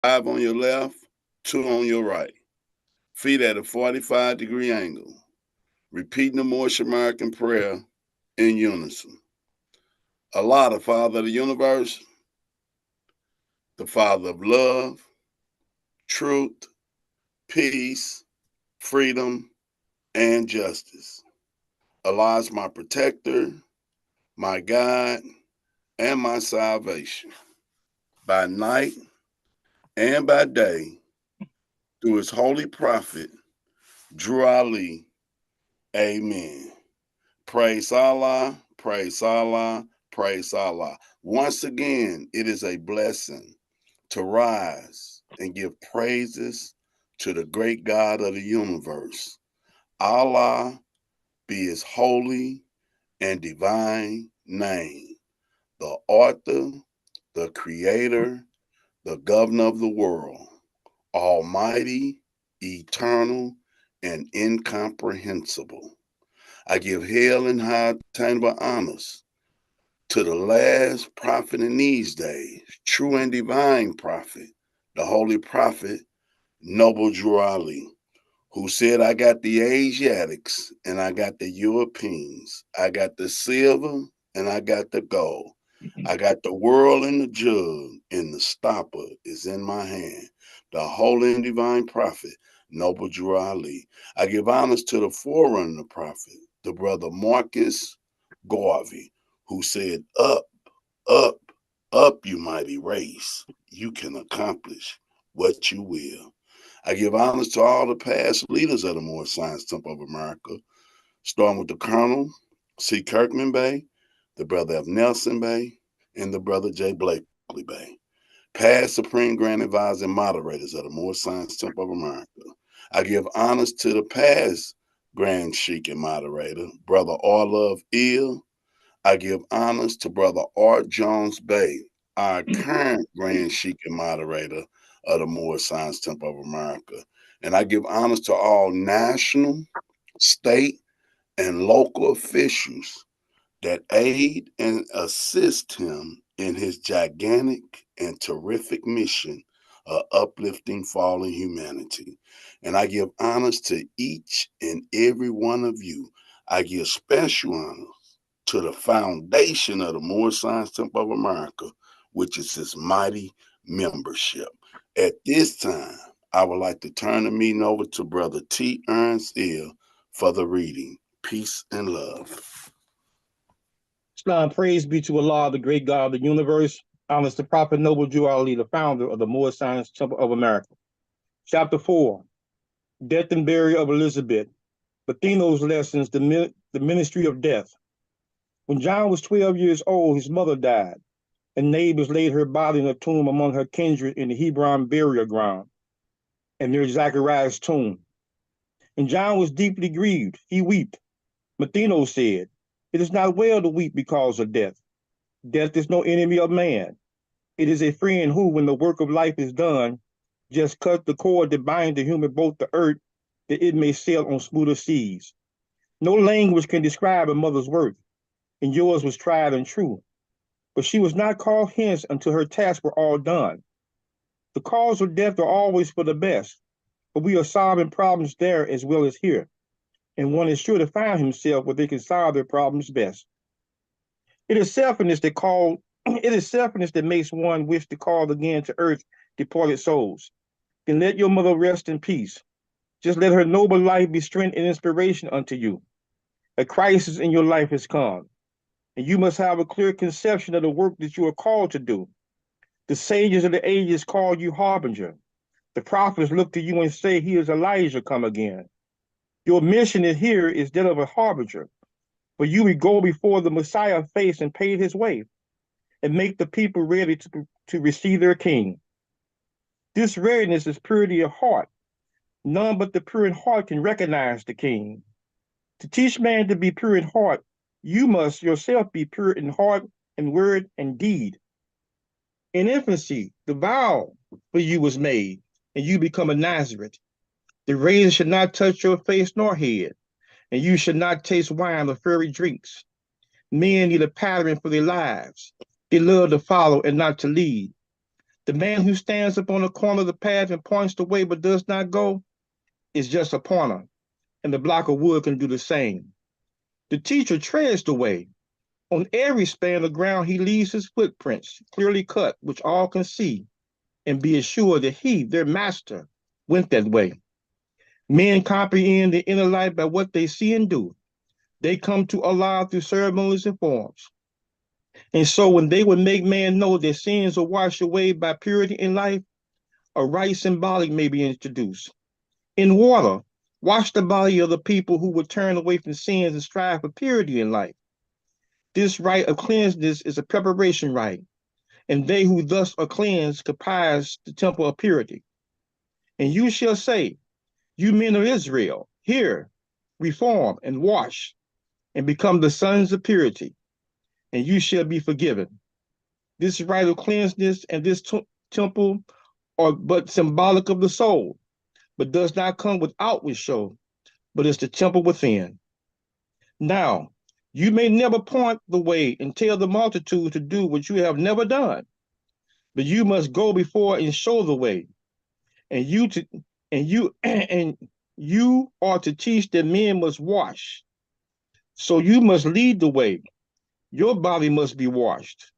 5 on your left, 2 on your right. Feet at a 45-degree angle. Repeating the Moorish American prayer in unison. Allah, the Father of the universe, the Father of love, truth, peace, freedom, and justice. Allah is my protector, my guide, and my salvation. By night and by day, through his holy prophet, Drew Ali. Amen. Praise Allah, praise Allah, praise Allah. Once again, it is a blessing to rise and give praises to the great God of the universe. Allah be his holy and divine name, the author, the creator, the governor of the world, almighty, eternal, and incomprehensible. I give hail and high attainable honors to the last prophet in these days, true and divine prophet, the holy prophet, Noble Drew Ali, who said, I got the Asiatics and I got the Europeans. I got the silver and I got the gold. I got the world in the jug, and the stopper is in my hand. The holy and divine prophet, Noble Drew Ali. I give honors to the forerunner prophet, the brother Marcus Garvey, who said, up, up, you mighty race. You can accomplish what you will. I give honors to all the past leaders of the Moorish Science Temple of America, starting with the Colonel C. Kirkman Bay, the brother of Nelson Bay, and the brother J. Blakely Bay. Past Supreme Grand Advisor and moderators of the Moorish Science Temple of America. I give honors to the past Grand Sheik and moderator, Brother R. Love Ill. I give honors to Brother Art Jones Bay, our current Grand Sheik and moderator of the Moorish Science Temple of America. And I give honors to all national, state, and local officials that aid and assist him in his gigantic and terrific mission of uplifting fallen humanity. And I give honors to each and every one of you. I give special honors to the foundation of the Moorish Science Temple of America, which is his mighty membership. At this time, I would like to turn the meeting over to Brother T. Ernst Ill for the reading. Peace and love. Islam, praise be to Allah, the great God of the universe. Honors the Prophet Noble Drew Ali, the founder of the Moorish Science Temple of America. Chapter 4, Death and Burial of Elizabeth. Matheno's Lessons, the Ministry of Death. When John was 12 years old, his mother died, and neighbors laid her body in a tomb among her kindred in the Hebron burial ground, and near Zachariah's tomb. And John was deeply grieved. He wept. Matheno said, It is not well to weep because of death. Death is no enemy of man. It is a friend who, when the work of life is done, just cuts the cord that binds the human boat to earth, that it may sail on smoother seas. No language can describe a mother's work, and yours was tried and true. But she was not called hence until her tasks were all done. The cause of death are always for the best, but we are solving problems there as well as here, and one is sure to find himself where they can solve their problems best. It is selfishness that it is selfishness that makes one wish to call again to earth departed souls. Then let your mother rest in peace. Just let her noble life be strength and inspiration unto you. A crisis in your life has come, and you must have a clear conception of the work that you are called to do. The sages of the ages call you harbinger. The prophets look to you and say, He is Elijah come again. Your mission here is that of a harbinger, for you will go before the Messiah face and pave his way, and make the people ready to receive their king. This readiness is purity of heart. None but the pure in heart can recognize the king. To teach man to be pure in heart, you must yourself be pure in heart and word and deed. In infancy, the vow for you was made, and you become a Nazareth. The razor should not touch your face nor head, and you should not taste wine or fiery drinks. Men need a pattern for their lives. They love to follow and not to lead. The man who stands up on the corner of the path and points the way but does not go is just a pointer, and the block of wood can do the same. The teacher treads the way. On every span of ground he leaves his footprints, clearly cut, which all can see, and be assured that he, their master, went that way. Men comprehend the inner life by what they see and do. They come to Allah through ceremonies and forms. And so when they would make man know that sins are washed away by purity in life, a right symbolic may be introduced. In water, wash the body of the people who would turn away from sins and strive for purity in life. This rite of cleansedness is a preparation rite, and they who thus are cleansed comprise the temple of purity. And you shall say, you men of Israel, hear, reform, and wash, and become the sons of purity, and you shall be forgiven. This rite of cleansedness and this temple are but symbolic of the soul, but does not come with outward show, but is the temple within. Now, you may never point the way and tell the multitude to do what you have never done, but you must go before and show the way. And you are to teach that men must wash. So you must lead the way. Your body must be washed,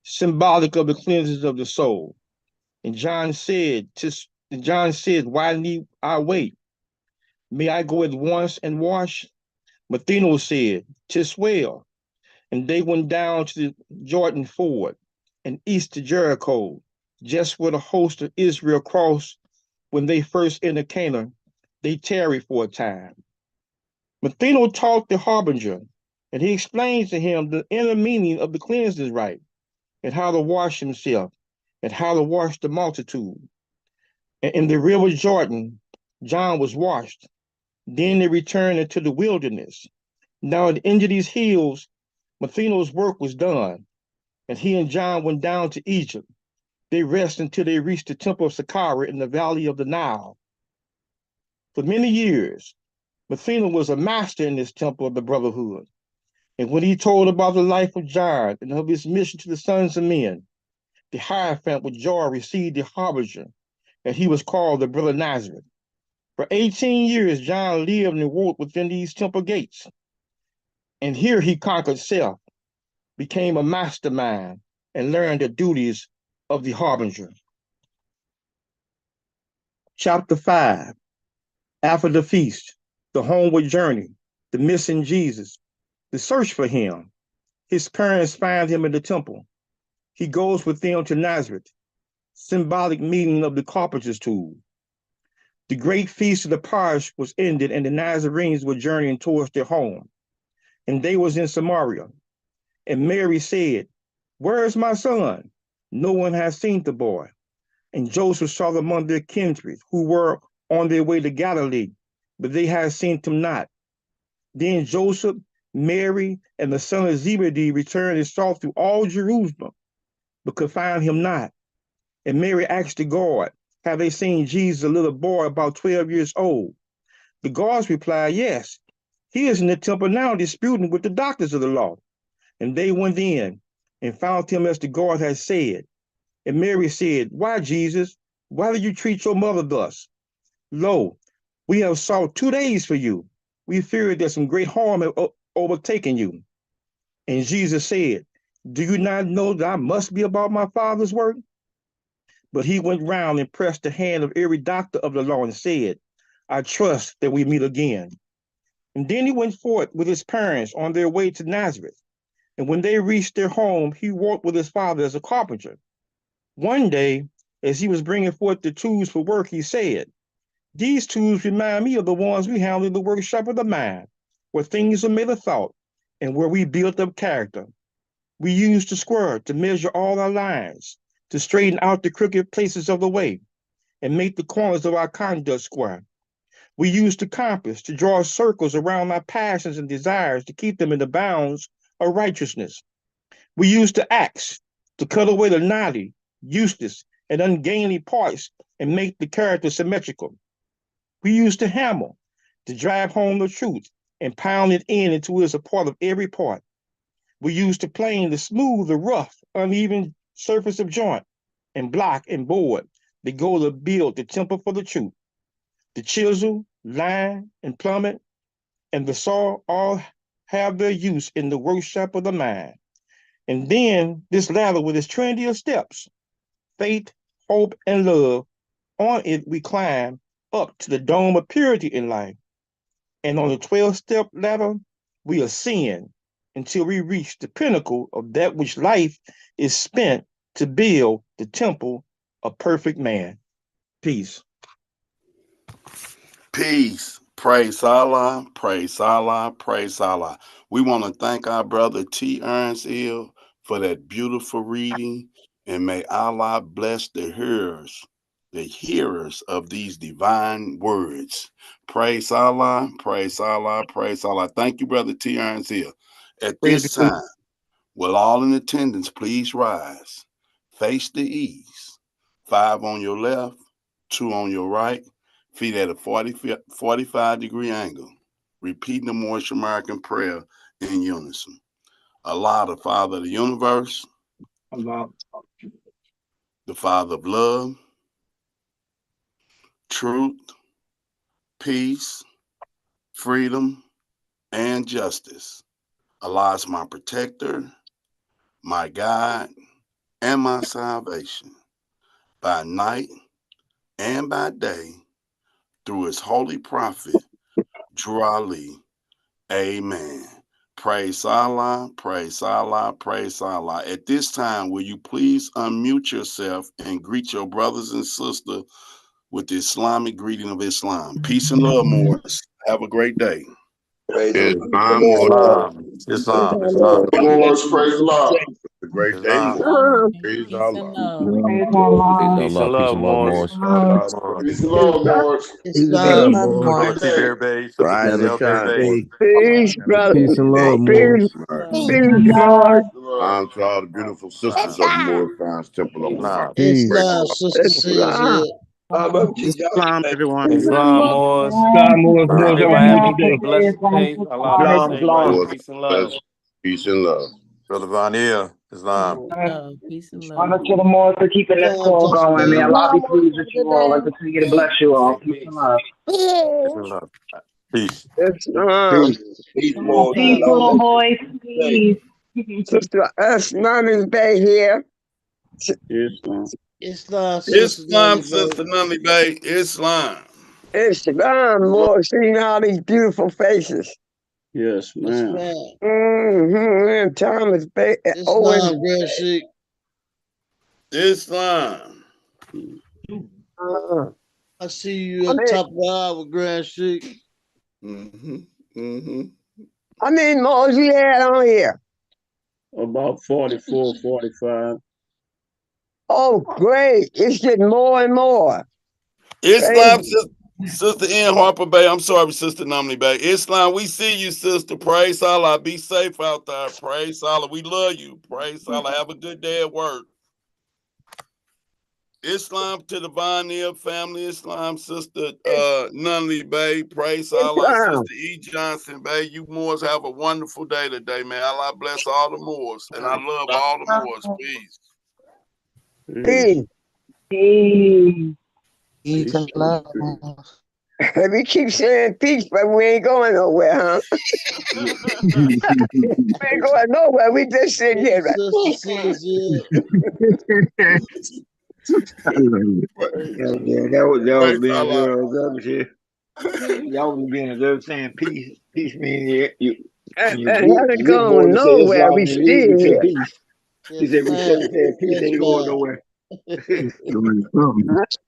symbolic of the cleansing of the soul. And John said, why need I wait? May I go at once and wash? Matheno said, 'tis well. And they went down to the Jordan ford and east to Jericho, just where the host of Israel crossed when they first entered Canaan. They tarried for a time. Matheno taught the harbinger, and he explains to him the inner meaning of the cleansing rite, and how to wash himself, and how to wash the multitude. And in the river Jordan, John was washed. Then they returned into the wilderness. Now at the end of these hills, Matheno's work was done, and he and John went down to Egypt. They rested until they reached the temple of Saqqara in the valley of the Nile. For many years, Matheno was a master in this temple of the brotherhood. And when he told about the life of John and of his mission to the sons of men, the Hierophant with joy received the harbinger, and he was called the brother Nazareth. For 18 years, John lived and worked within these temple gates. And here he conquered self, became a mastermind, and learned the duties of the harbinger. Chapter 5. After the feast, the homeward journey, the missing Jesus, the search for him. His parents find him in the temple. He goes with them to Nazareth, symbolic meaning of the carpenter's tool. The great feast of the Parish was ended, and the Nazarenes were journeying towards their home. And they was in Samaria. And Mary said, where is my son? No one has seen the boy. And Joseph saw them among their kindred, who were on their way to Galilee, but they had seen him not. Then Joseph, Mary, and the son of Zebedee returned and sought through all Jerusalem, but could find him not. And Mary asked the guard, have they seen Jesus, a little boy about 12 years old? The guards replied, yes. He is in the temple now disputing with the doctors of the law. And they went in and found him as the guard had said. And Mary said, why, Jesus, why did you treat your mother thus? Lo, we have sought 2 days for you. We feared that some great harm had overtaken you. And Jesus said, do you not know that I must be about my Father's work? But he went round and pressed the hand of every doctor of the law and said, I trust that we meet again. And then he went forth with his parents on their way to Nazareth. And when they reached their home, he worked with his father as a carpenter. One day, as he was bringing forth the tools for work, he said, these tools remind me of the ones we handled in the workshop of the mind, where things are made of thought and where we build up character. We use the square to measure all our lines, to straighten out the crooked places of the way, and make the corners of our conduct square. We use the compass to draw circles around our passions and desires to keep them in the bounds of righteousness. We use the axe to cut away the knotty, useless, and ungainly parts and make the character symmetrical. We use the hammer to drive home the truth and pound it in until it is a part of every part. We use the plane to smooth the rough, uneven surface of joint. and block and board that go to build the temple for the truth. The chisel, line, and plummet, and the saw all have their use in the workshop of the mind. And then this ladder with its trinity of steps, faith, hope, and love, on it we climb up to the dome of purity in life. And on the 12-step ladder, we ascend until we reach the pinnacle of that which life is spent to build the temple of perfect man. Peace. Peace. Praise Allah. Praise Allah. Praise Allah. We want to thank our brother T. Ernst Hill for that beautiful reading. And may Allah bless the hearers of these divine words. Praise Allah. Praise Allah. Praise Allah. Thank you, brother T. Ernst Hill. At this time, will all in attendance please rise? Face the east. 5 on your left, 2 on your right. Feet at a 45-degree angle, repeating the Moorish American prayer in unison. Allah, the Father of the universe, Allah, the Father of love, truth, peace, freedom, and justice. Allah is my protector, my guide, and my salvation. By night and by day, through his holy prophet, Drew Ali. Amen. Praise Allah, praise Allah, praise Allah. At this time, will you please unmute yourself and greet your brothers and sisters with the Islamic greeting of Islam. Peace and love, Moors. Have a great day. Islam, Moors, praise Allah. a great day. Praise Allah. Peace and love, Moors. Peace and love, Moors. Islam, Great day. Rise and shine. peace, brother. peace and love, Peace, peace, Lord. I'm to all the beautiful sisters of Moorish Science Temple of America. Islam, sister Caesar. Islam, everyone. Islam, Moors. God, Moors, Moors, have a Everybody have beautiful a day. blessed day. Allah bless everybody. Moors, Peace and love. peace and love. Brother Vanilla, Islam. Peace and love. Honor to the Moors for keeping this call going. May Allah be pleased with you all and continue to bless you all. Peace and love. Peace and love. Peace. Peace, Lord. Peace, little boys. Peace. Sister Islam is back here. Islam, Sister Nunley Bay. Islam. Islam, Lord, seeing all these beautiful faces. Yes, man. And Thomas Bay. Islam, Grand Sheikh. Islam. I see you at the top of the hour, Grand Sheikh. How many more you had on here? About 44, 45. Oh, great. It's getting more and more. Islam, Sister N. Harper Bay. I'm sorry, Sister Nomley Bay. Islam, we see you, sister. Praise Allah. Be safe out there. Praise Allah. We love you. Praise Allah. Have a good day at work. Islam to the Vanilla family. Islam, Sister Nunley Bay. Praise Allah. Sister E. Johnson Bay. You Moors have a wonderful day today, man. Allah bless all the Moors. And I love all the Moors. Peace. Peace. Peace and love. We keep saying peace, but we ain't going nowhere, huh? We ain't going nowhere. We just sitting here. Right? That was being real. Y'all was being real saying peace. Peace means you ain't going nowhere. We still here. Peace. He said we still saying peace ain't going nowhere.